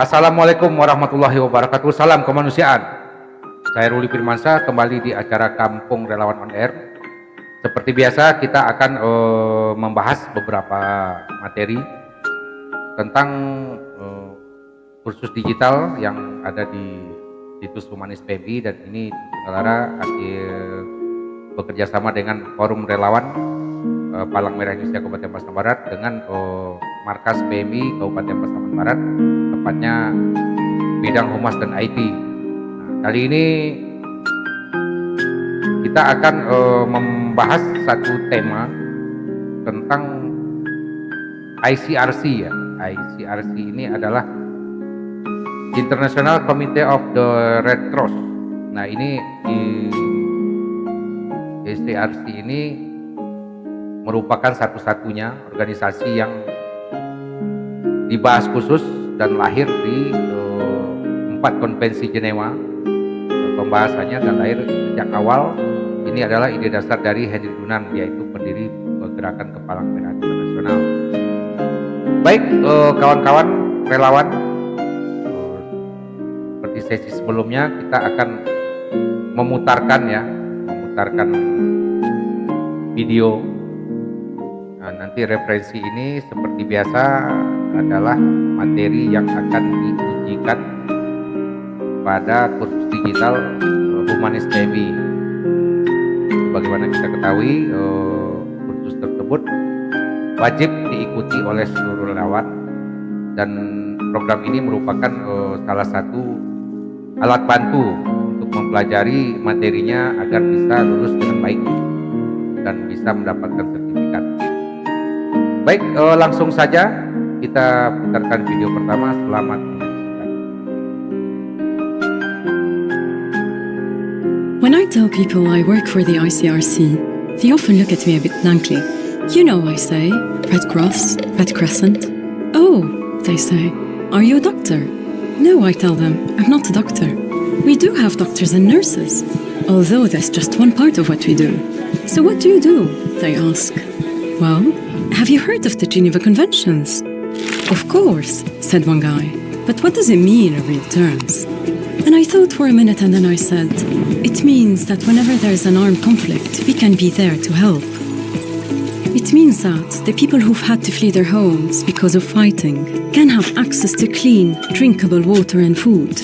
Assalamualaikum warahmatullahi wabarakatuh. Salam kemanusiaan. Saya Ruli Firmansyah kembali di acara Kampung Relawan On Air. Seperti biasa kita akan membahas beberapa materi tentang kursus digital yang ada di situs Humanis PMI, dan ini saudara bekerja sama dengan Forum Relawan Palang Merah Indonesia Kabupaten Pasaman Barat dengan Markas PMI Kabupaten Pasaman Barat, tepatnya bidang Humas dan IT. Nah, kali ini kita akan membahas satu tema tentang ICRC ya. ICRC ini adalah International Committee of the Red Cross. Nah, ini ICRC ini merupakan satu-satunya organisasi yang dibahas khusus dan lahir di 4 konvensi Jenewa. Pembahasannya dan lahir sejak awal ini adalah ide dasar dari Henry Dunant, yaitu pendiri Gerakan Kepala Merah Internasional. Baik kawan-kawan relawan, seperti sesi sebelumnya kita akan memutarkan video. Nah, nanti referensi ini seperti biasa adalah materi yang akan diujikan pada kursus digital Humanis PMI. Sebagaimana kita ketahui, kursus tersebut wajib diikuti oleh seluruh relawan, dan program ini merupakan salah satu alat bantu untuk mempelajari materinya agar bisa lulus dengan baik dan bisa mendapatkan sertifikat. Baik, langsung saja kita putarkan video pertama. Selamat menyaksikan. When I tell people I work for the ICRC, they often look at me a bit blankly. You know, I say, Red Cross, Red Crescent. Oh, they say, are you a doctor? No, I tell them, I'm not a doctor. We do have doctors and nurses, although that's just one part of what we do. So what do you do? They ask. Well, have you heard of the Geneva Conventions? Of course, said one guy. But what does it mean in real terms? And I thought for a minute, and then I said, it means that whenever there's an armed conflict, we can be there to help. It means that the people who've had to flee their homes because of fighting can have access to clean, drinkable water and food.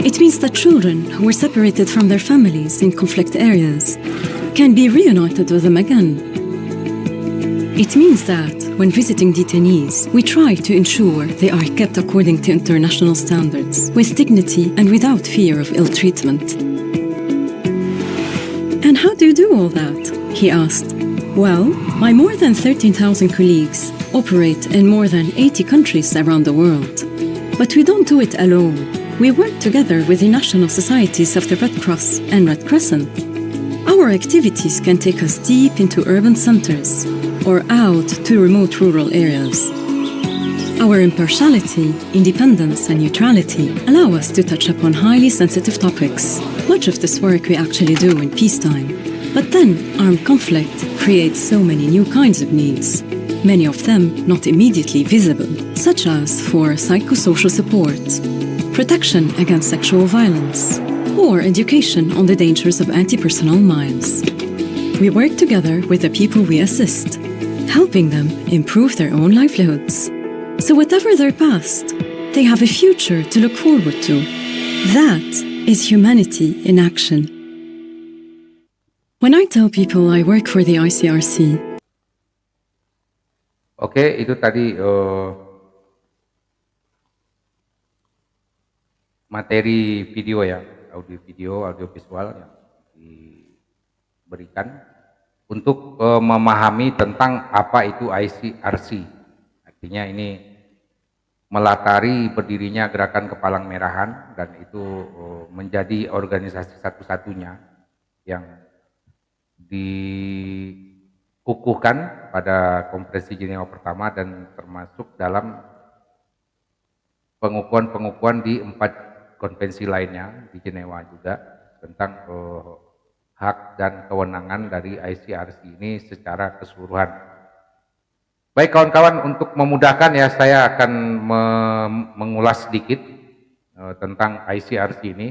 It means that children who were separated from their families in conflict areas can be reunited with them again. It means that when visiting detainees, we try to ensure they are kept according to international standards, with dignity and without fear of ill treatment. And how do you do all that? He asked. Well, my more than 13,000 colleagues operate in more than 80 countries around the world. But we don't do it alone. We work together with the national societies of the Red Cross and Red Crescent. Our activities can take us deep into urban centers or out to remote rural areas. Our impartiality, independence, and neutrality allow us to touch upon highly sensitive topics. Much of this work we actually do in peacetime. But then, armed conflict creates so many new kinds of needs, many of them not immediately visible, such as for psychosocial support, protection against sexual violence, or education on the dangers of anti-personnel mines. We work together with the people we assist, helping them improve their own livelihoods. So whatever their past, they have a future to look forward to. That is humanity in action. When I tell people I work for the ICRC. Oke, itu tadi materi video ya, audio visual yang diberikan untuk memahami tentang apa itu ICRC. Artinya ini melatari berdirinya Gerakan Kepalang Merahan, dan itu menjadi organisasi satu-satunya yang dikukuhkan pada Konferensi Jenewa pertama, dan termasuk dalam pengukuhan di 4 konvensi lainnya di Jenewa juga tentang hak dan kewenangan dari ICRC ini secara keseluruhan. Baik kawan-kawan, untuk memudahkan ya saya akan mengulas sedikit tentang ICRC ini.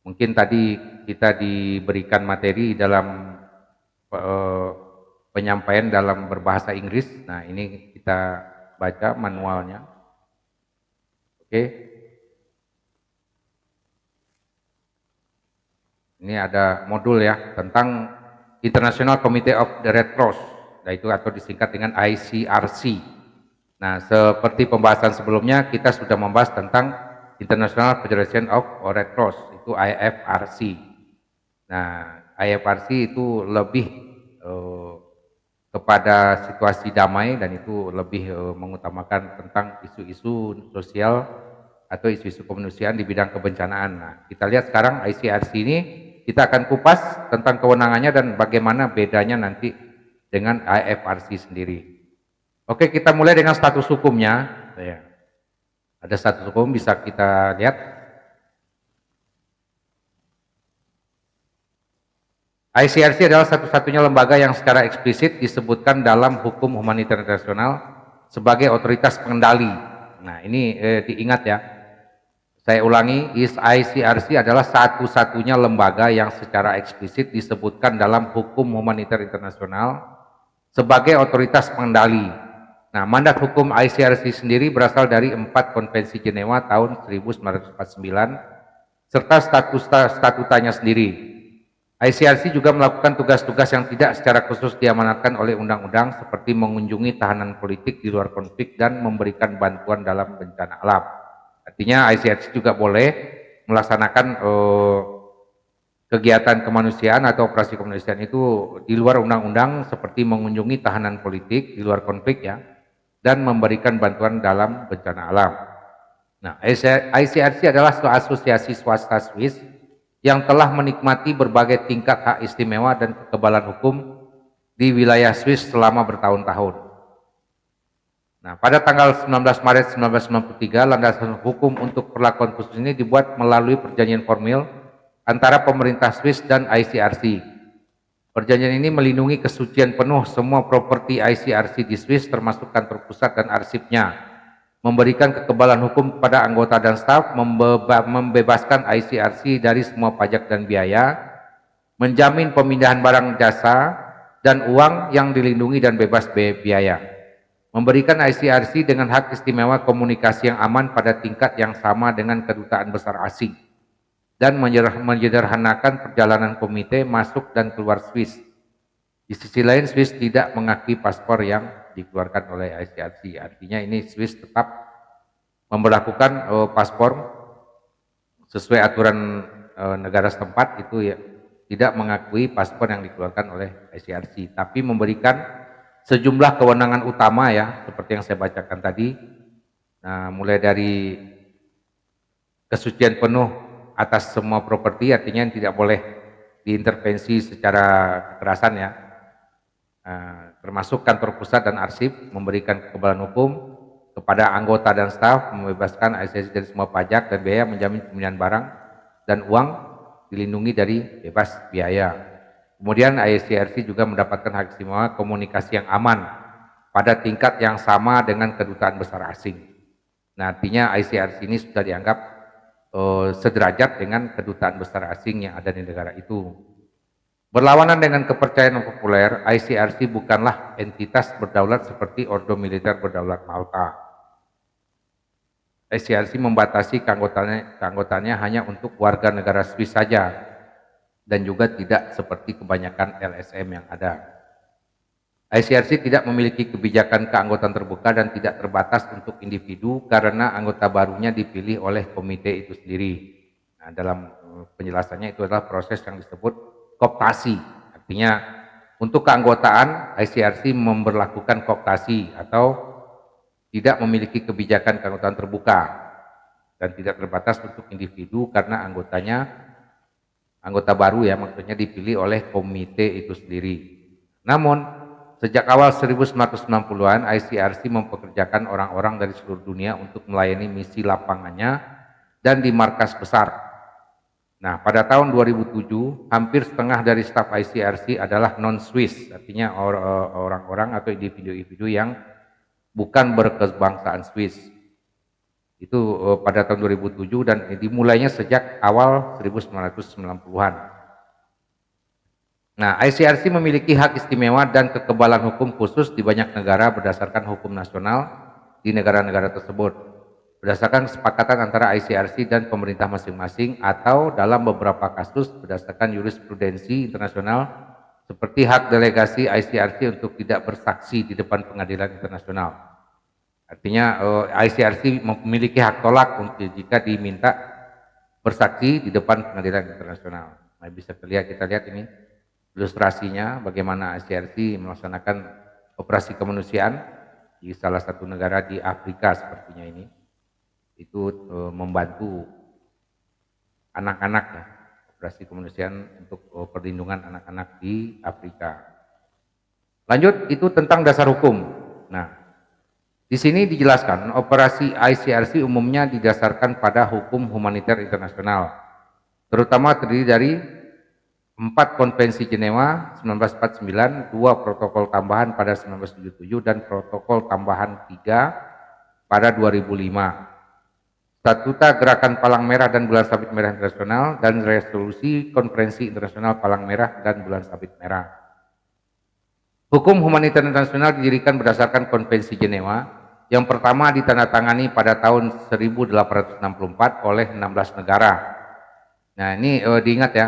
Mungkin tadi kita diberikan materi dalam eh, penyampaian dalam berbahasa Inggris. Nah, ini kita baca manualnya. Oke. Ini ada modul ya tentang International Committee of the Red Cross, yaitu atau disingkat dengan ICRC. Nah, seperti pembahasan sebelumnya kita sudah membahas tentang International Federation of Red Cross, itu IFRC. Nah, IFRC itu lebih kepada situasi damai dan itu lebih mengutamakan tentang isu-isu sosial atau isu-isu kemanusiaan di bidang kebencanaan. Nah, kita lihat sekarang ICRC ini kita akan kupas tentang kewenangannya dan bagaimana bedanya nanti dengan IFRC sendiri. Oke, kita mulai dengan status hukumnya. Ya. Ada status hukum bisa kita lihat. ICRC adalah satu-satunya lembaga yang secara eksplisit disebutkan dalam hukum humaniter internasional sebagai otoritas pengendali. Nah, ini diingat ya. Saya ulangi, ICRC adalah satu-satunya lembaga yang secara eksplisit disebutkan dalam hukum humaniter internasional sebagai otoritas pengendali. Nah, mandat hukum ICRC sendiri berasal dari 4 Konvensi Jenewa tahun 1949 serta statutanya sendiri. ICRC juga melakukan tugas-tugas yang tidak secara khusus diamanatkan oleh undang-undang seperti mengunjungi tahanan politik di luar konflik dan memberikan bantuan dalam bencana alam. Artinya ICRC juga boleh melaksanakan kegiatan kemanusiaan atau operasi kemanusiaan itu di luar undang-undang seperti mengunjungi tahanan politik di luar konflik ya dan memberikan bantuan dalam bencana alam. Nah, ICRC adalah asosiasi swasta Swiss yang telah menikmati berbagai tingkat hak istimewa dan kekebalan hukum di wilayah Swiss selama bertahun-tahun. Nah, pada tanggal 19 Maret 1993, landasan hukum untuk perlakuan khusus ini dibuat melalui perjanjian formil antara pemerintah Swiss dan ICRC. Perjanjian ini melindungi kesucian penuh semua properti ICRC di Swiss termasuk kantor pusat dan arsipnya, memberikan kekebalan hukum kepada anggota dan staf, membebaskan ICRC dari semua pajak dan biaya, menjamin pemindahan barang jasa dan uang yang dilindungi dan bebas biaya. Memberikan ICRC dengan hak istimewa komunikasi yang aman pada tingkat yang sama dengan kedutaan besar asing dan menyederhanakan perjalanan komite masuk dan keluar Swiss. Di sisi lain, Swiss tidak mengakui paspor yang dikeluarkan oleh ICRC. Artinya ini Swiss tetap memberlakukan paspor sesuai aturan negara setempat itu ya, tidak mengakui paspor yang dikeluarkan oleh ICRC, tapi memberikan sejumlah kewenangan utama ya, seperti yang saya bacakan tadi. Nah, mulai dari kesucian penuh atas semua properti, artinya tidak boleh diintervensi secara kekerasan ya. Termasuk kantor pusat dan arsip, memberikan kekebalan hukum kepada anggota dan staf, membebaskan ICRC dari semua pajak dan biaya, menjamin pemindahan barang dan uang dilindungi dari bebas biaya. Kemudian ICRC juga mendapatkan hak istimewa komunikasi yang aman pada tingkat yang sama dengan kedutaan besar asing. Nah, artinya ICRC ini sudah dianggap sederajat dengan kedutaan besar asing yang ada di negara itu. Berlawanan dengan kepercayaan populer, ICRC bukanlah entitas berdaulat seperti Ordo Militer Berdaulat Malta. ICRC membatasi keanggotaannya hanya untuk warga negara Swiss saja, dan juga tidak seperti kebanyakan LSM yang ada. ICRC tidak memiliki kebijakan keanggotaan terbuka dan tidak terbatas untuk individu karena anggota barunya dipilih oleh komite itu sendiri. Nah, dalam penjelasannya itu adalah proses yang disebut kooptasi. Artinya untuk keanggotaan ICRC memberlakukan kooptasi atau tidak memiliki kebijakan keanggotaan terbuka dan tidak terbatas untuk individu karena anggota baru ya, maksudnya dipilih oleh komite itu sendiri. Namun, sejak awal 1990-an, ICRC mempekerjakan orang-orang dari seluruh dunia untuk melayani misi lapangannya dan di markas besar. Nah, pada tahun 2007, hampir setengah dari staf ICRC adalah non-Swiss, artinya orang-orang atau individu-individu yang bukan berkebangsaan Swiss. Itu pada tahun 2007 dan dimulainya sejak awal 1990-an. Nah, ICRC memiliki hak istimewa dan kekebalan hukum khusus di banyak negara berdasarkan hukum nasional di negara-negara tersebut, berdasarkan kesepakatan antara ICRC dan pemerintah masing-masing atau dalam beberapa kasus berdasarkan jurisprudensi internasional seperti hak delegasi ICRC untuk tidak bersaksi di depan pengadilan internasional. Artinya ICRC memiliki hak tolak untuk jika diminta bersaksi di depan pengadilan internasional. Nah, bisa kita lihat ini ilustrasinya bagaimana ICRC melaksanakan operasi kemanusiaan di salah satu negara di Afrika sepertinya ini. Itu membantu anak-anak ya, operasi kemanusiaan untuk perlindungan anak-anak di Afrika. Lanjut, itu tentang dasar hukum. Nah, di sini dijelaskan operasi ICRC umumnya didasarkan pada hukum humaniter internasional, terutama terdiri dari 4 Konvensi Jenewa 1949, 2 protokol tambahan pada 1977 dan protokol tambahan 3 pada 2005. Statuta Gerakan Palang Merah dan Bulan Sabit Merah Internasional dan resolusi Konferensi Internasional Palang Merah dan Bulan Sabit Merah. Hukum humaniter internasional didirikan berdasarkan Konvensi Jenewa yang pertama ditandatangani pada tahun 1864 oleh 16 negara. Nah, ini diingat ya.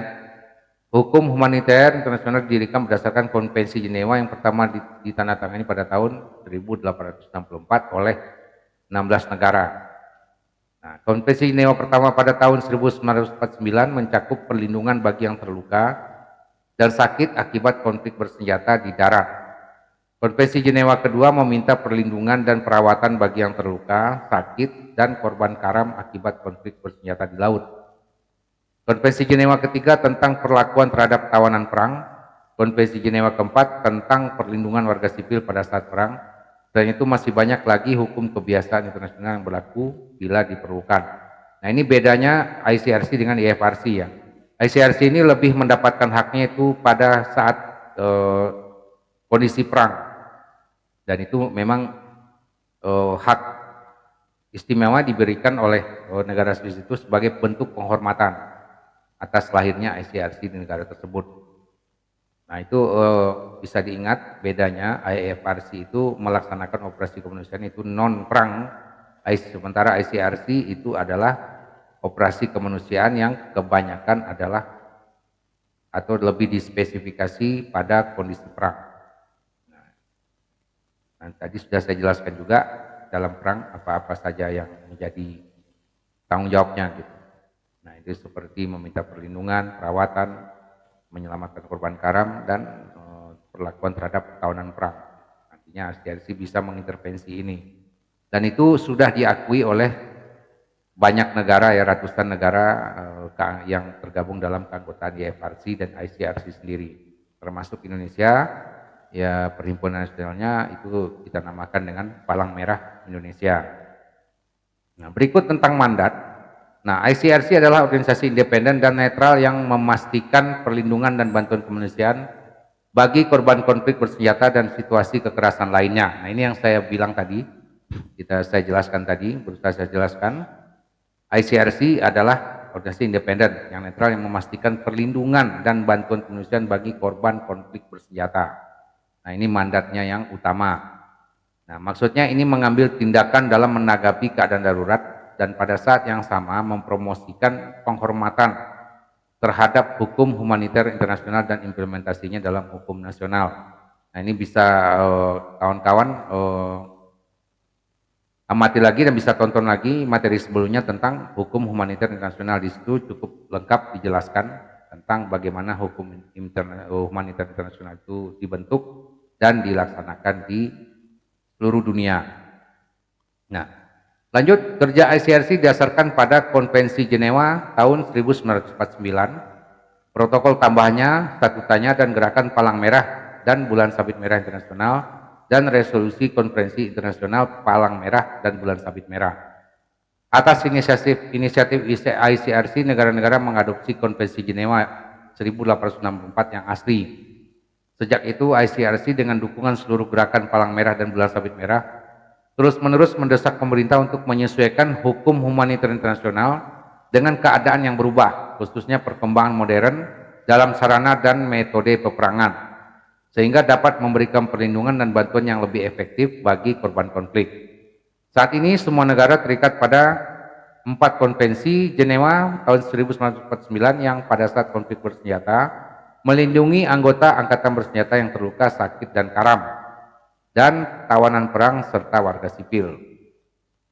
Hukum humaniter internasional didirikan berdasarkan Konvensi Jenewa yang pertama ditandatangani pada tahun 1864 oleh 16 negara. Nah, Konvensi Jenewa pertama pada tahun 1949 mencakup perlindungan bagi yang terluka dan sakit akibat konflik bersenjata di darat. Konvensi Jenewa kedua meminta perlindungan dan perawatan bagi yang terluka, sakit, dan korban karam akibat konflik bersenjata di laut. Konvensi Jenewa ketiga tentang perlakuan terhadap tawanan perang, Konvensi Jenewa keempat tentang perlindungan warga sipil pada saat perang, dan itu masih banyak lagi hukum kebiasaan internasional yang berlaku bila diperlukan. Nah, ini bedanya ICRC dengan IFRC ya. ICRC ini lebih mendapatkan haknya itu pada saat kondisi perang, dan itu memang hak istimewa diberikan oleh negara Swiss itu sebagai bentuk penghormatan atas lahirnya ICRC di negara tersebut. Nah, itu bisa diingat bedanya. IFRC itu melaksanakan operasi kemanusiaan itu non perang, sementara ICRC itu adalah operasi kemanusiaan yang kebanyakan adalah atau lebih dispesifikasi pada kondisi perang. Nah, tadi sudah saya jelaskan juga dalam perang apa-apa saja yang menjadi tanggung jawabnya gitu. Nah, itu seperti meminta perlindungan, perawatan, menyelamatkan korban karam, dan perlakuan terhadap tawanan perang. Artinya ICRC bisa mengintervensi ini. Dan itu sudah diakui oleh banyak negara ya, ratusan negara yang tergabung dalam keanggotaan IFRC dan ICRC sendiri. Termasuk Indonesia, ya perhimpunan nasionalnya itu kita namakan dengan Palang Merah Indonesia. Nah, berikut tentang mandat. Nah, ICRC adalah organisasi independen dan netral yang memastikan perlindungan dan bantuan kemanusiaan bagi korban konflik bersenjata dan situasi kekerasan lainnya. Nah, ini yang saya bilang tadi, saya jelaskan tadi, berusaha saya jelaskan. ICRC adalah organisasi independen yang netral yang memastikan perlindungan dan bantuan kemanusiaan bagi korban konflik bersenjata. Nah, ini mandatnya yang utama. Nah, maksudnya ini mengambil tindakan dalam menanggapi keadaan darurat dan pada saat yang sama mempromosikan penghormatan terhadap hukum humaniter internasional dan implementasinya dalam hukum nasional. Nah, ini bisa kawan-kawan amati lagi dan bisa tonton lagi materi sebelumnya tentang hukum humaniter internasional. Di situ cukup lengkap dijelaskan tentang bagaimana hukum humaniter internasional itu dibentuk dan dilaksanakan di seluruh dunia. Nah, lanjut, kerja ICRC didasarkan pada Konvensi Jenewa tahun 1949, protokol tambahannya, statutanya, dan Gerakan Palang Merah dan Bulan Sabit Merah Internasional, dan resolusi Konferensi Internasional Palang Merah dan Bulan Sabit Merah. Atas inisiatif ICRC, negara-negara mengadopsi Konvensi Jenewa 1864 yang asli. Sejak itu ICRC dengan dukungan seluruh Gerakan Palang Merah dan Bulan Sabit Merah terus-menerus mendesak pemerintah untuk menyesuaikan hukum humaniter internasional dengan keadaan yang berubah, khususnya perkembangan modern dalam sarana dan metode peperangan, sehingga dapat memberikan perlindungan dan bantuan yang lebih efektif bagi korban konflik. Saat ini semua negara terikat pada 4 konvensi Jenewa tahun 1949 yang pada saat konflik bersenjata melindungi anggota angkatan bersenjata yang terluka, sakit, dan karam, dan tawanan perang serta warga sipil.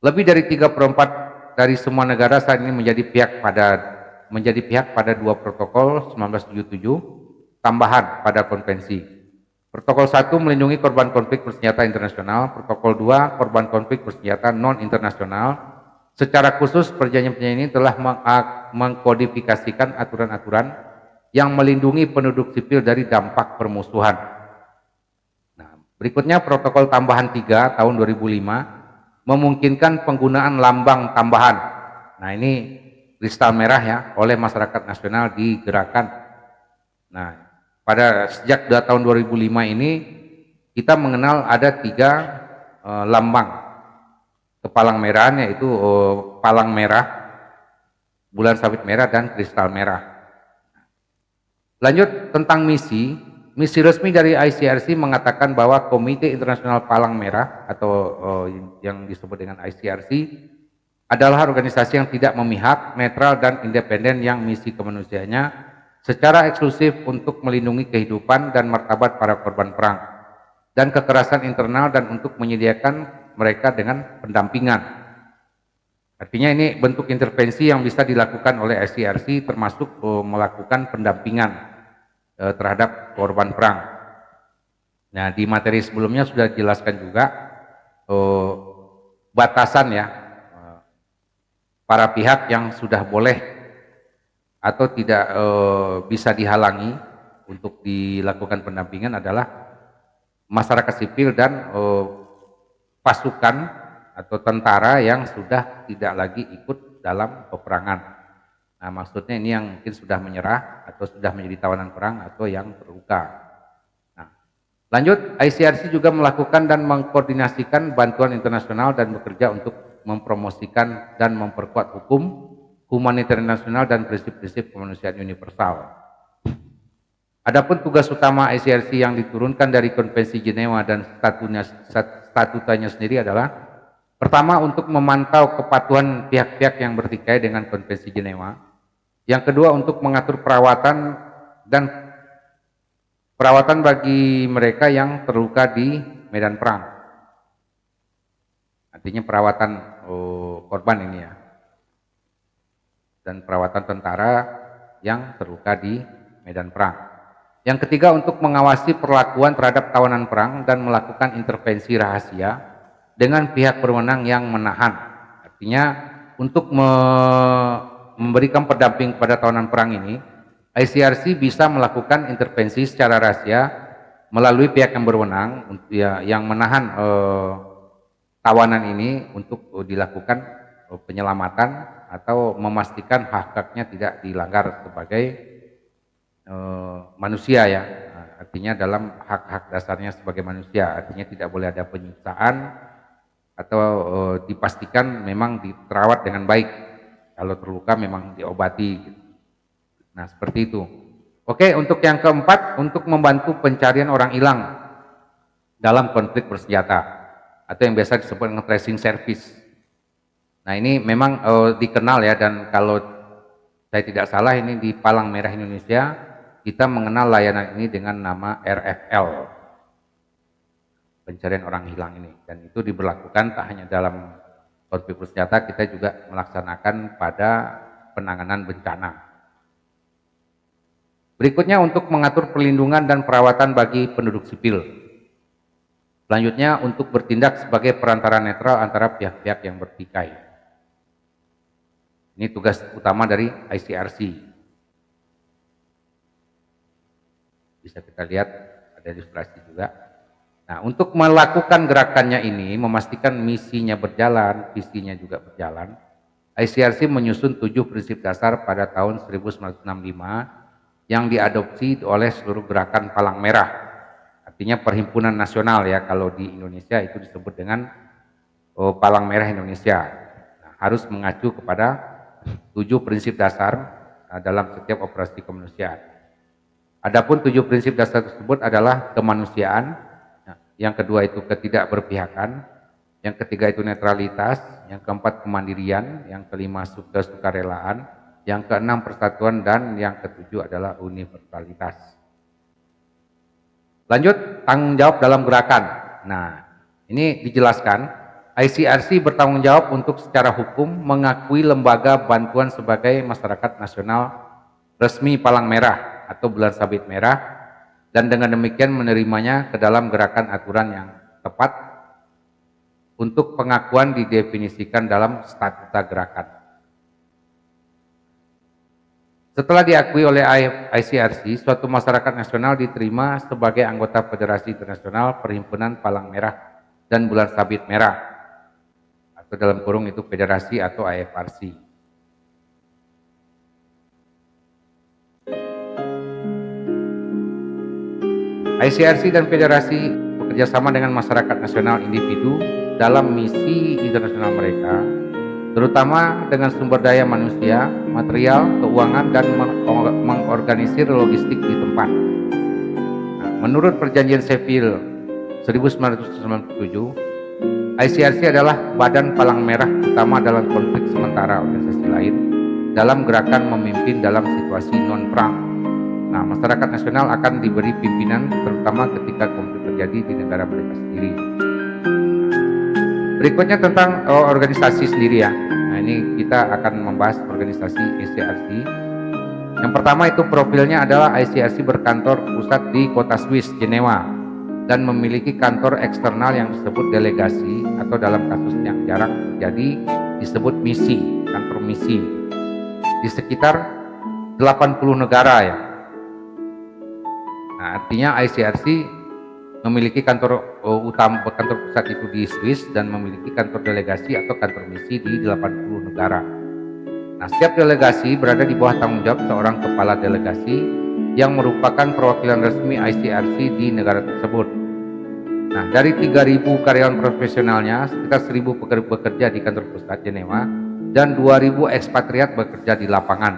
Lebih dari 3/4 dari semua negara saat ini menjadi pihak pada 2 protokol 1977 tambahan pada konvensi. Protokol 1 melindungi korban konflik bersenjata internasional, protokol 2 korban konflik bersenjata non-internasional. Secara khusus perjanjian-perjanjian ini telah mengkodifikasikan aturan-aturan yang melindungi penduduk sipil dari dampak permusuhan. Nah, berikutnya protokol tambahan 3 tahun 2005 memungkinkan penggunaan lambang tambahan. Nah, ini kristal merah ya oleh masyarakat nasional digerakkan. Nah, sejak tahun 2005 ini kita mengenal ada 3 lambang kepalang merahan, yaitu palang merah, bulan sabit merah, dan kristal merah. Lanjut tentang misi resmi dari ICRC mengatakan bahwa Komite Internasional Palang Merah atau yang disebut dengan ICRC adalah organisasi yang tidak memihak, netral, dan independen yang misi kemanusiaannya secara eksklusif untuk melindungi kehidupan dan martabat para korban perang dan kekerasan internal dan untuk menyediakan mereka dengan pendampingan. Artinya ini bentuk intervensi yang bisa dilakukan oleh ICRC termasuk melakukan pendampingan terhadap korban perang. Nah, di materi sebelumnya sudah dijelaskan juga batasan ya para pihak yang sudah boleh atau tidak bisa dihalangi untuk dilakukan pendampingan adalah masyarakat sipil dan pasukan atau tentara yang sudah tidak lagi ikut dalam peperangan. Nah, maksudnya ini yang mungkin sudah menyerah atau sudah menjadi tawanan perang atau yang terluka. Nah, lanjut, ICRC juga melakukan dan mengkoordinasikan bantuan internasional dan bekerja untuk mempromosikan dan memperkuat hukum humaniter nasional dan prinsip-prinsip kemanusiaan universal. Adapun tugas utama ICRC yang diturunkan dari Konvensi Jenewa dan statutanya sendiri adalah pertama, untuk memantau kepatuhan pihak-pihak yang bertikai dengan Konvensi Jenewa. Yang kedua, untuk mengatur perawatan bagi mereka yang terluka di medan perang. Artinya perawatan korban ini ya. Dan perawatan tentara yang terluka di medan perang. Yang ketiga, untuk mengawasi perlakuan terhadap tawanan perang dan melakukan intervensi rahasia dengan pihak berwenang yang menahan. Artinya untuk memberikan pendamping kepada tawanan perang ini, ICRC bisa melakukan intervensi secara rahasia melalui pihak yang berwenang yang menahan tawanan ini untuk dilakukan penyelamatan atau memastikan hak-haknya tidak dilanggar sebagai manusia ya, artinya dalam hak-hak dasarnya sebagai manusia, artinya tidak boleh ada penyiksaan atau dipastikan memang diterawat dengan baik, kalau terluka memang diobati. Nah, seperti itu. Oke, untuk yang keempat, untuk membantu pencarian orang hilang dalam konflik bersenjata atau yang biasa disebut dengan tracing service. Nah, ini memang dikenal ya, dan kalau saya tidak salah ini di Palang Merah Indonesia kita mengenal layanan ini dengan nama RFL, pencarian orang hilang ini, dan itu diberlakukan tak hanya dalam konflik bersenjata, kita juga melaksanakan pada penanganan bencana. Berikutnya, untuk mengatur perlindungan dan perawatan bagi penduduk sipil. Selanjutnya, untuk bertindak sebagai perantara netral antara pihak-pihak yang bertikai. Ini tugas utama dari ICRC. Bisa kita lihat ada ilustrasi juga. Nah, untuk melakukan gerakannya ini, memastikan misinya berjalan, visinya juga berjalan, ICRC menyusun 7 prinsip dasar pada tahun 1965 yang diadopsi oleh seluruh gerakan Palang Merah. Artinya perhimpunan nasional ya, kalau di Indonesia itu disebut dengan Palang Merah Indonesia. Nah, harus mengacu kepada 7 prinsip dasar dalam setiap operasi kemanusiaan. Adapun 7 prinsip dasar tersebut adalah kemanusiaan, yang kedua itu ketidakberpihakan, yang ketiga itu netralitas, yang keempat kemandirian, yang kelima kesukarelaan, yang keenam persatuan, dan yang ketujuh adalah universalitas. Lanjut, tanggung jawab dalam gerakan. Nah, ini dijelaskan, ICRC bertanggung jawab untuk secara hukum mengakui lembaga bantuan sebagai masyarakat nasional resmi Palang Merah atau Bulan Sabit Merah, dan dengan demikian menerimanya ke dalam gerakan aturan yang tepat. Untuk pengakuan didefinisikan dalam statuta gerakan. Setelah diakui oleh ICRC, suatu masyarakat nasional diterima sebagai anggota Federasi Internasional Perhimpunan Palang Merah dan Bulan Sabit Merah, atau dalam kurung itu federasi atau IFRC. ICRC dan federasi bekerjasama dengan masyarakat nasional individu dalam misi internasional mereka, terutama dengan sumber daya manusia, material, keuangan, dan mengorganisir logistik di tempat. Nah, menurut Perjanjian Sheffield 1997, ICRC adalah badan palang merah utama dalam konflik sementara organisasi lain dalam gerakan memimpin dalam situasi non-perang. Nah, masyarakat nasional akan diberi pimpinan terutama ketika konflik terjadi di negara mereka sendiri. Berikutnya tentang organisasi sendiri ya. Nah, ini kita akan membahas organisasi ICRC. Yang pertama itu profilnya adalah ICRC berkantor pusat di kota Swiss, Jenewa, dan memiliki kantor eksternal yang disebut delegasi, atau dalam kasus yang jarang terjadi disebut misi, kantor misi, di sekitar 80 negara ya. Nah, artinya ICRC memiliki kantor utama, kantor pusat itu di Swiss, dan memiliki kantor delegasi atau kantor misi di 80 negara. Nah, setiap delegasi berada di bawah tanggung jawab seorang kepala delegasi yang merupakan perwakilan resmi ICRC di negara tersebut. Nah, dari 3.000 karyawan profesionalnya, sekitar 1.000 bekerja di kantor pusat Jenewa, dan 2.000 ekspatriat bekerja di lapangan.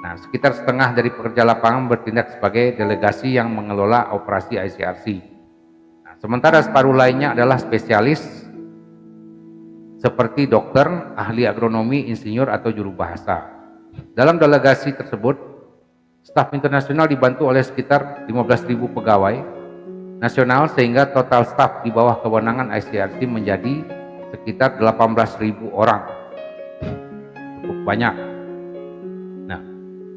Nah, sekitar setengah dari pekerja lapangan bertindak sebagai delegasi yang mengelola operasi ICRC. Nah, sementara separuh lainnya adalah spesialis seperti dokter, ahli agronomi, insinyur, atau juru bahasa. Dalam delegasi tersebut, staf internasional dibantu oleh sekitar 15.000 pegawai nasional, sehingga total staf di bawah kewenangan ICRC menjadi sekitar 18.000 orang. Cukup banyak. Nah,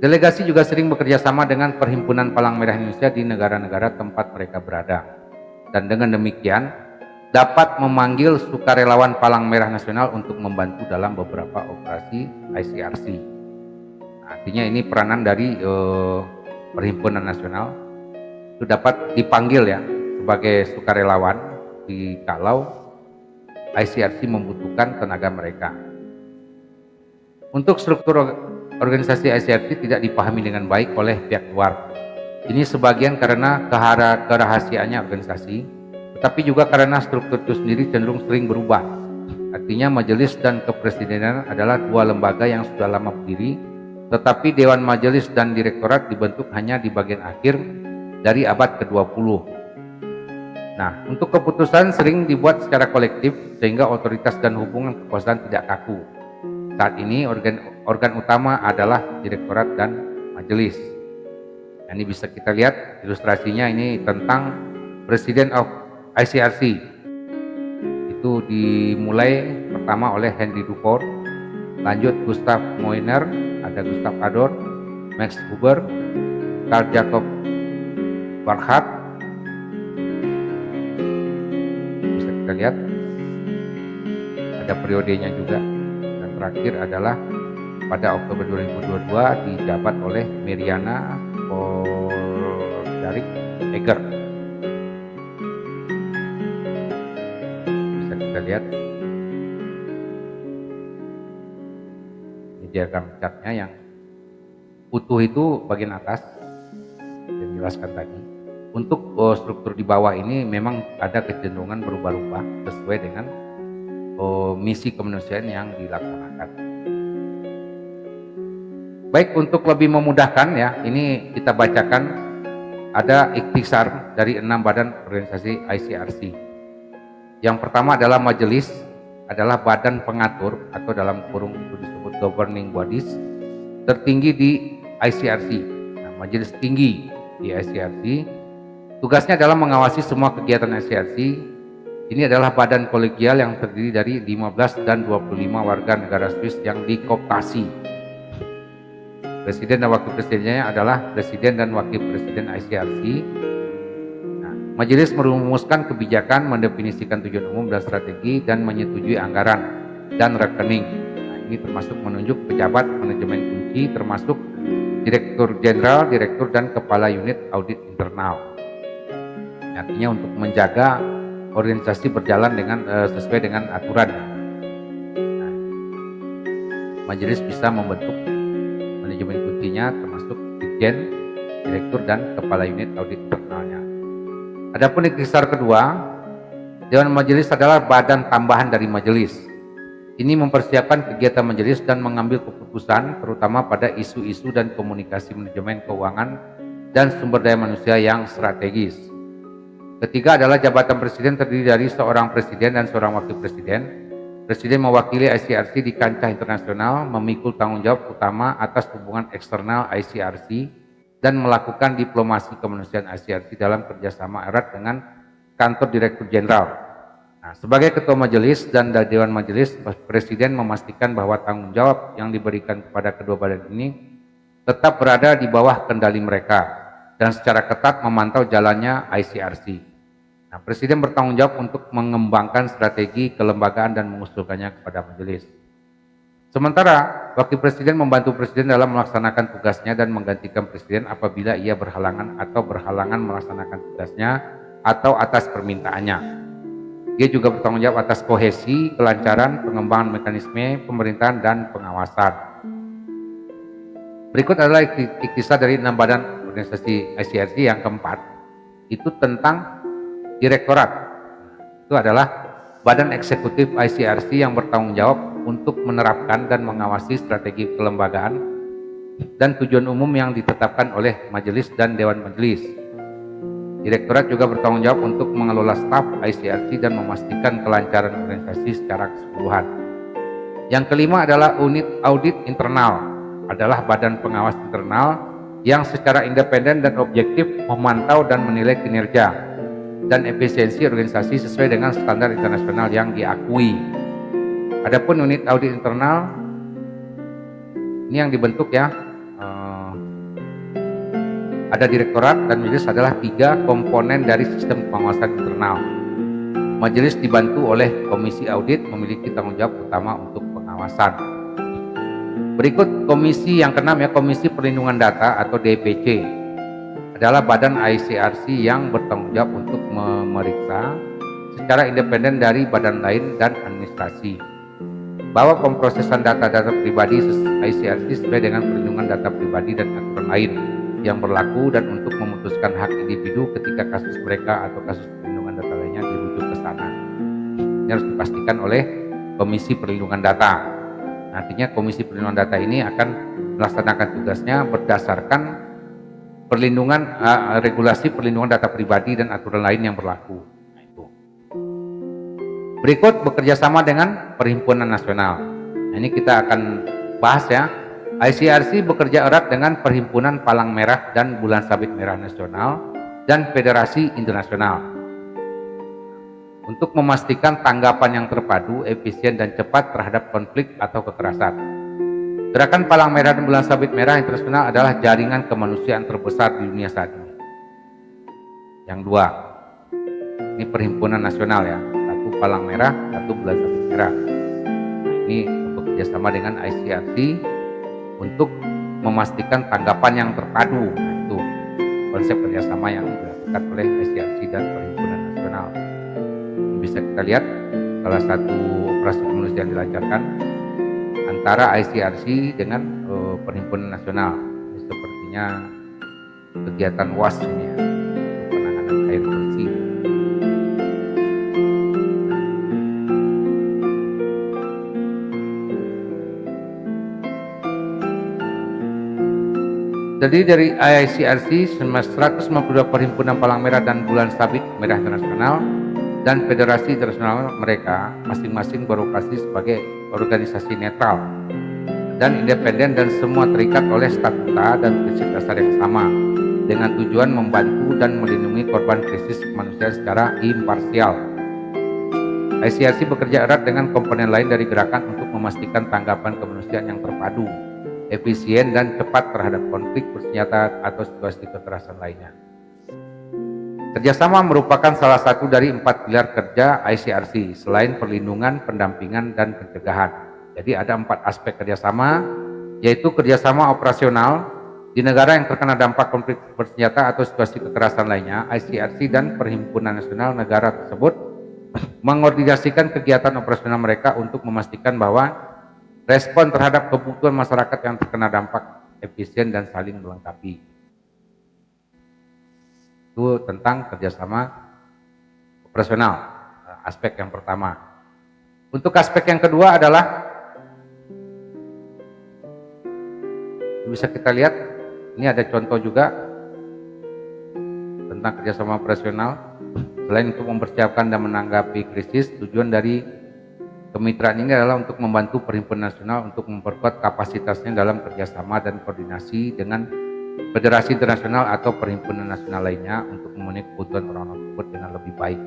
delegasi juga sering bekerja sama dengan Perhimpunan Palang Merah Indonesia di negara-negara tempat mereka berada. Dan dengan demikian dapat memanggil sukarelawan Palang Merah Nasional untuk membantu dalam beberapa operasi ICRC. Artinya ini peranan dari Perhimpunan Nasional itu dapat dipanggil ya sebagai sukarelawan kalau ICRC membutuhkan tenaga mereka. Untuk struktur organisasi ICRC tidak dipahami dengan baik oleh pihak luar. Ini sebagian karena kerahasiaannya organisasi, tetapi juga karena struktur itu sendiri cenderung sering berubah. Artinya majelis dan kepresidenan adalah dua lembaga yang sudah lama berdiri, tetapi Dewan Majelis dan Direktorat dibentuk hanya di bagian akhir dari abad ke-20. Nah, untuk keputusan sering dibuat secara kolektif sehingga otoritas dan hubungan kekuasaan tidak kaku. Saat ini organ utama adalah Direktorat dan Majelis. Nah, ini bisa kita lihat ilustrasinya ini tentang President of ICRC. Itu dimulai pertama oleh Henry Dufour, lanjut Gustav Moynier, ada Gustav Ador, Max Huber, Carl Jacob Burckhardt. Bisa kita lihat ada periodenya juga, dan terakhir adalah pada Oktober 2022 dijabat oleh Mariana Frederick Eger. Bisa kita lihat ini diagram chartnya yang utuh itu bagian atas yang dijelaskan tadi. Untuk struktur di bawah ini memang ada kecenderungan berubah-ubah sesuai dengan misi kemanusiaan yang dilaksanakan. Baik, untuk lebih memudahkan ya, ini kita bacakan ada ikhtisar dari 6 badan organisasi ICRC. Yang pertama adalah majelis, adalah badan pengatur atau dalam kurung itu disebut governing bodies tertinggi di ICRC. Nah, majelis tinggi di ICRC tugasnya adalah mengawasi semua kegiatan ICRC. Ini adalah badan kolegial yang terdiri dari 15 dan 25 warga negara Swiss yang dikooptasi. Presiden dan wakil presidennya adalah presiden dan wakil presiden ICRC. Nah, majelis merumuskan kebijakan, mendefinisikan tujuan umum dan strategi, dan menyetujui anggaran dan rekening. Nah, ini termasuk menunjuk pejabat manajemen kunci, termasuk direktur jenderal, direktur, dan kepala unit audit internal. Artinya untuk menjaga organisasi berjalan dengan sesuai dengan aturan. Nah, majelis bisa membentuk manajemen kuncinya termasuk dirjen, direktur, dan kepala unit audit internalnya. Adapun ikhtisar kedua, Dewan Majelis adalah badan tambahan dari majelis. Ini mempersiapkan kegiatan majelis dan mengambil keputusan terutama pada isu-isu dan komunikasi manajemen keuangan dan sumber daya manusia yang strategis. Ketiga adalah jabatan presiden terdiri dari seorang presiden dan seorang wakil presiden. Presiden mewakili ICRC di kancah internasional, memikul tanggung jawab utama atas hubungan eksternal ICRC dan melakukan diplomasi kemanusiaan ICRC dalam kerjasama erat dengan kantor direktur jenderal. Nah, sebagai ketua majelis dan dewan majelis, presiden memastikan bahwa tanggung jawab yang diberikan kepada kedua badan ini tetap berada di bawah kendali mereka dan secara ketat memantau jalannya ICRC. Nah, presiden bertanggung jawab untuk mengembangkan strategi kelembagaan dan mengusulkannya kepada majelis. Sementara wakil presiden membantu presiden dalam melaksanakan tugasnya dan menggantikan presiden apabila ia berhalangan melaksanakan tugasnya atau atas permintaannya. Dia juga bertanggung jawab atas kohesi, kelancaran, pengembangan mekanisme pemerintahan dan pengawasan. Berikut adalah ikhtisar dari 6 badan organisasi ICRC. Yang keempat itu tentang direktorat. Itu adalah badan eksekutif ICRC yang bertanggung jawab untuk menerapkan dan mengawasi strategi kelembagaan dan tujuan umum yang ditetapkan oleh majelis dan dewan majelis. Direktorat juga bertanggung jawab untuk mengelola staf ICRC dan memastikan kelancaran organisasi secara keseluruhan. Yang kelima adalah unit audit internal, adalah badan pengawas internal yang secara independen dan objektif memantau dan menilai kinerja dan efisiensi organisasi sesuai dengan standar internasional yang diakui. Adapun unit audit internal ini yang dibentuk ya, ada direktorat dan majelis adalah 3 komponen dari sistem pengawasan internal. Majelis dibantu oleh komisi audit memiliki tanggung jawab utama untuk pengawasan. Berikut komisi yang keenam ya, Komisi Perlindungan Data atau DPC. Adalah badan ICRC yang bertanggung jawab untuk memeriksa secara independen dari badan lain dan administrasi bahwa pemrosesan data-data pribadi ICRC sesuai dengan perlindungan data pribadi dan aturan lain yang berlaku dan untuk memutuskan hak individu ketika kasus mereka atau kasus perlindungan data lainnya dirujuk ke sana. Ini harus dipastikan oleh Komisi Perlindungan Data. Artinya Komisi Perlindungan Data ini akan melaksanakan tugasnya berdasarkan regulasi perlindungan data pribadi dan aturan lain yang berlaku. Nah, itu. Berikut bekerja sama dengan Perhimpunan Nasional. Nah, ini kita akan bahas ya. ICRC bekerja erat dengan Perhimpunan Palang Merah dan Bulan Sabit Merah Nasional dan Federasi Internasional untuk memastikan tanggapan yang terpadu, efisien, dan cepat terhadap konflik atau kekerasan. Gerakan Palang Merah dan Bulan Sabit Merah Internasional adalah jaringan kemanusiaan terbesar di dunia saat ini. Yang 2, ini Perhimpunan Nasional ya, 1 Palang Merah, 1 Bulan Sabit Merah. Nah, ini bekerjasama dengan ICRC untuk memastikan tanggapan yang terpadu. Nah, itu konsep kerjasama yang dilakukan oleh ICRC dan Perhimpunan Nasional. Bisa kita lihat salah satu operasi kemanusiaan dilancarkan antara ICRC dengan Perhimpunan Nasional. Ini sepertinya kegiatan WAS ini ya, penanganan air bersih. Terdiri dari ICRC, 192 perhimpunan palang merah dan bulan sabit merah internasional, dan federasi internasional mereka masing-masing beroperasi sebagai organisasi netral dan independen dan semua terikat oleh statuta dan prinsip dasar yang sama dengan tujuan membantu dan melindungi korban krisis kemanusiaan secara imparsial. ICRC bekerja erat dengan komponen lain dari gerakan untuk memastikan tanggapan kemanusiaan yang terpadu, efisien dan cepat terhadap konflik bersenjata atau situasi kekerasan lainnya. Kerjasama merupakan salah satu dari 4 pilar kerja ICRC selain perlindungan, pendampingan, dan pencegahan. Jadi ada 4 aspek kerjasama, yaitu kerjasama operasional di negara yang terkena dampak konflik bersenjata atau situasi kekerasan lainnya. ICRC dan Perhimpunan Nasional negara tersebut mengordinasikan kegiatan operasional mereka untuk memastikan bahwa respon terhadap kebutuhan masyarakat yang terkena dampak efisien dan saling melengkapi. Itu tentang kerjasama operasional, aspek yang pertama. Untuk aspek yang kedua adalah, bisa kita lihat, ini ada contoh juga tentang kerjasama operasional. Selain untuk mempersiapkan dan menanggapi krisis, tujuan dari kemitraan ini adalah untuk membantu Perhimpunan Nasional untuk memperkuat kapasitasnya dalam kerjasama dan koordinasi dengan federasi internasional atau perhimpunan nasional lainnya untuk memenuhi kebutuhan orang-orang tersebut dengan lebih baik.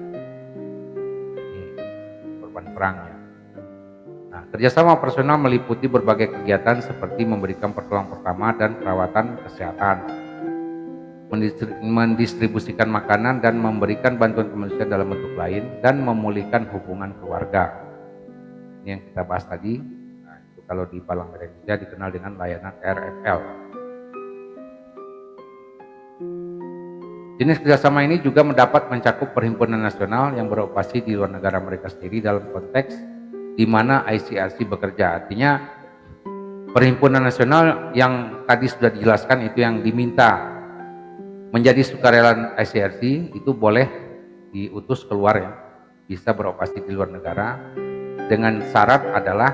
Ini korban perangnya. Nah, kerjasama operasional meliputi berbagai kegiatan seperti memberikan pertolongan pertama dan perawatan kesehatan, mendistribusikan makanan dan memberikan bantuan kemanusiaan dalam bentuk lain, dan memulihkan hubungan keluarga. Ini yang kita bahas tadi. Nah, itu kalau di Palang Merah Indonesia dikenal dengan layanan RFL. Jenis kerjasama ini juga mencakup perhimpunan nasional yang beroperasi di luar negara mereka sendiri dalam konteks di mana ICRC bekerja. Artinya perhimpunan nasional yang tadi sudah dijelaskan itu yang diminta menjadi sukarela ICRC itu boleh diutus keluar ya, bisa beroperasi di luar negara dengan syarat adalah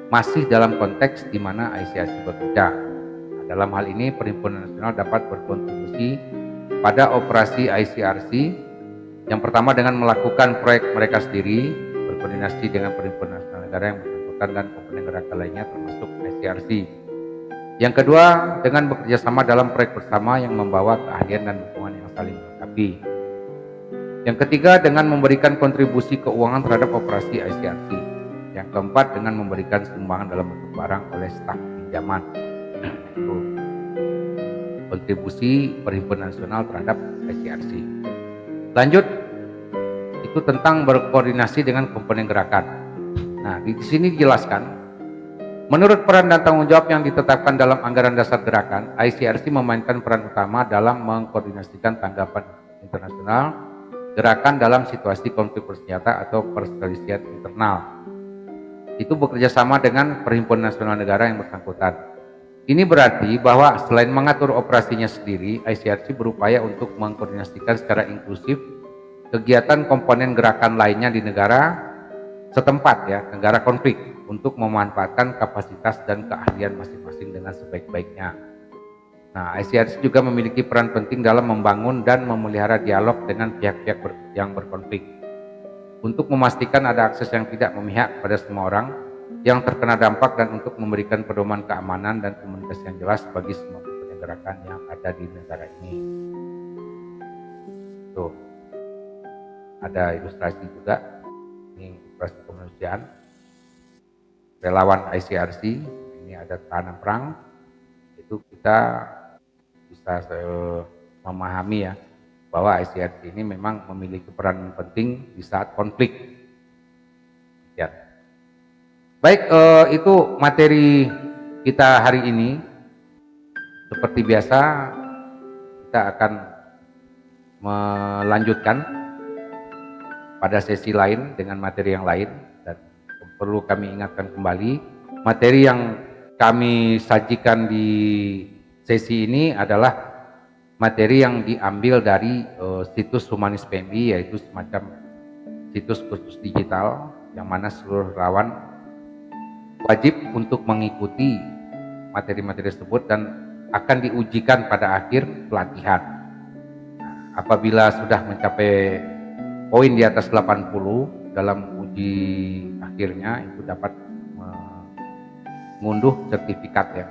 masih dalam konteks di mana ICRC bekerja. Nah, dalam hal ini perhimpunan nasional dapat berkontribusi pada operasi ICRC yang pertama dengan melakukan proyek mereka sendiri, berkoordinasi dengan perhimpunan nasional negara yang bersangkutan dan komponen gerakan lainnya termasuk ICRC. Yang kedua, dengan bekerja sama dalam proyek bersama yang membawa keahlian dan dukungan yang saling melengkapi. Yang ketiga, dengan memberikan kontribusi keuangan terhadap operasi ICRC. Yang keempat, dengan memberikan sumbangan dalam bentuk barang oleh staf pinjaman. Itu kontribusi Perhimpunan Nasional terhadap ICRC. Lanjut, itu tentang berkoordinasi dengan komponen gerakan. Nah, di sini dijelaskan, menurut peran dan tanggung jawab yang ditetapkan dalam anggaran dasar gerakan, ICRC memainkan peran utama dalam mengkoordinasikan tanggapan internasional gerakan dalam situasi konflik bersenjata atau perselisihan internal. Itu bekerja sama dengan Perhimpunan Nasional Negara yang bersangkutan. Ini berarti bahwa selain mengatur operasinya sendiri, ICRC berupaya untuk mengkoordinasikan secara inklusif kegiatan komponen gerakan lainnya di negara setempat ya, negara konflik, untuk memanfaatkan kapasitas dan keahlian masing-masing dengan sebaik-baiknya. Nah, ICRC juga memiliki peran penting dalam membangun dan memelihara dialog dengan pihak-pihak yang berkonflik untuk memastikan ada akses yang tidak memihak pada semua orang yang terkena dampak dan untuk memberikan pedoman keamanan dan komunikasi yang jelas bagi semua komponen gerakan yang ada di negara ini. Tuh, ada ilustrasi juga. Ini ilustrasi kemanusiaan. Relawan ICRC, ini ada tahanan perang. Itu kita bisa memahami ya bahwa ICRC ini memang memiliki peran penting di saat konflik. Ya. Baik, itu materi kita hari ini. Seperti biasa, kita akan melanjutkan pada sesi lain dengan materi yang lain. Dan perlu kami ingatkan kembali, materi yang kami sajikan di sesi ini adalah materi yang diambil dari situs Humanis PMI, yaitu semacam situs khusus digital yang mana seluruh relawan wajib untuk mengikuti materi-materi tersebut dan akan diujikan pada akhir pelatihan. Apabila sudah mencapai poin di atas 80 dalam uji akhirnya, itu dapat mengunduh sertifikat ya.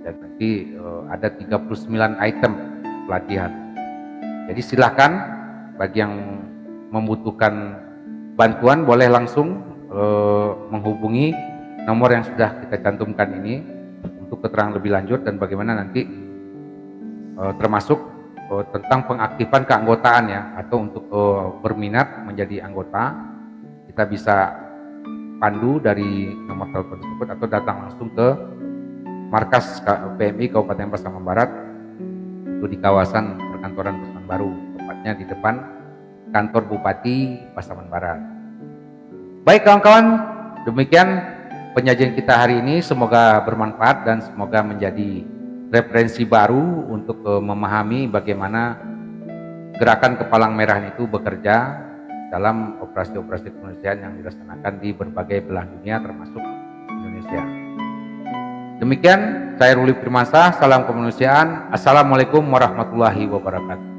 Dan nanti ada 39 item pelatihan. Jadi silakan bagi yang membutuhkan bantuan boleh langsung menghubungi nomor yang sudah kita cantumkan ini untuk keterangan lebih lanjut dan bagaimana nanti termasuk tentang pengaktifan keanggotaan ya, atau untuk berminat menjadi anggota kita bisa pandu dari nomor telepon tersebut atau datang langsung ke markas PMI Kabupaten Pasaman Barat itu di kawasan perkantoran Pasaman Baru, tepatnya di depan kantor Bupati Pasaman Barat. Baik kawan-kawan, demikian penyajian kita hari ini, semoga bermanfaat dan semoga menjadi referensi baru untuk memahami bagaimana gerakan Kepalang Merah itu bekerja dalam operasi-operasi kemanusiaan yang dilaksanakan di berbagai belahan dunia termasuk Indonesia. Demikian, saya Ruli Firmansyah, salam kemanusiaan. Assalamualaikum warahmatullahi wabarakatuh.